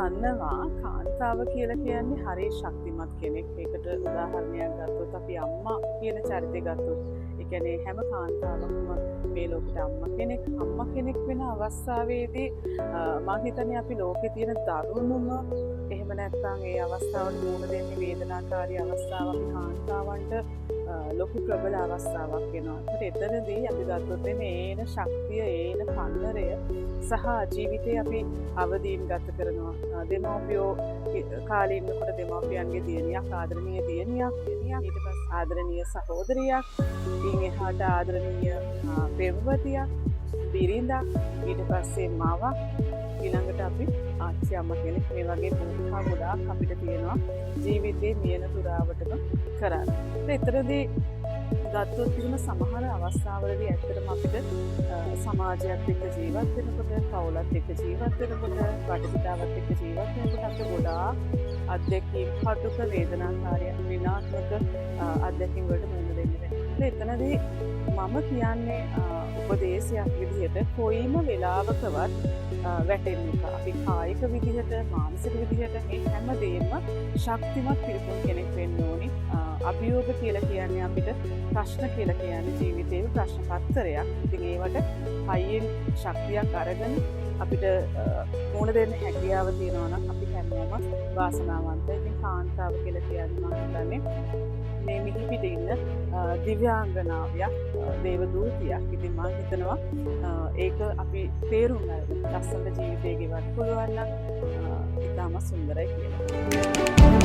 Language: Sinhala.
දන්නවා කාන්තාව කියලා කියන්නේ හරිය ශක්තිමත් කෙනෙක්. ඒකට උදාහරණයක් ගත්තොත් අපි අම්මා කියන චරිතය ගත්තොත් ඒ කියන්නේ හැම කාන්තාවකම මේ ලෝකෙට අම්මා කෙනෙක් වෙන අවස්ථාවේදී මම හිතන්නේ අපි ලෝකේ තියෙන දරුණුම එහෙම නැත්නම් ඒ අවස්ථාවට මුහුණ දෙන්නේ වේදනාකාරී අවස්ථාවක් අපි කාන්තාවන්ට ලොකු ප්‍රබල අවස්ථාවක් වෙනවා. ඒකට එතනදී අපි ගත්තොත් මේ ඒන ශක්තිය ඒන කන්නරය සහ ජීවිතේ අපි අවදීන් ගත කරනවා. දෙමව්පියෝ කාලේ ඉන්නකොට දෙමව්පියන්ගේ දියණියක් ආදරණීය දියණියක් ඊට පස්සේ ආදරණීය සහෝදරියක් ඉන් එහාට ආදරණීය පෙම්වතියක් බිරිඳක් ඊට පස්සේ මාවක් ඊළඟට අපි ආච්චි අම්මා කෙනෙක් මේ වගේ භූමිකා ගොඩාක් අපිට තියෙනවා ජීවිතේ මියන පුරාවටම කරන්න. ඒතරදී ගත්තොත් තිබුණ සමහර අවස්ථාවලදී ඇත්තටම අපිට සමාජයත් එක්ක ජීවත් වෙනකොට, පවුලත් එක්ක ජීවත් වෙනකොට, වටපිටාවත් එක්ක ජීවත් වෙනකොට අපිට ගොඩාක් අත්දැකීම් කටුක වේදනාකාරී විනාශක අත්දැකීම් වලට මුහුණ දෙන්න වෙනවා. එතනදී මම කියන්නේ උපදේශයක් විදිහට කොයිම වෙලාවකවත් වැටෙන්න එපා. අපි කායික විදිහට, මානසික විදිහට මේ හැම දෙයක්ම ශක්තිමත් පිරිපුන් කෙනෙක් වෙන්න ඕනි. අභියෝග කියලා කියන්නේ අපිට ප්‍රශ්න කියලා කියන්නේ ජීවිතේ ප්‍රශ්න පත්‍රයක්. ඉතින් ඒවට හයියෙන් ශක්තියක් අරගෙන අපිට මුහුණ දෙන්න හැකියාව තියෙනවා නම් අපි හැමෝම වාසනාවන්තයි. ඉතින් කාන්තාව කියලා කියන්නේ මම හිතන්නේ මේ මිහිපිට ඉන්න දිව්‍යාංගනාවියක්, දේව දූතියක්. ඉතින් මම හිතනවා ඒක අපි තේරුම් ගන්න ලස්සන ජීවිතය ගෙවන්න පුළුවන් නම් ඉතාම සුන්දරයි කියලා.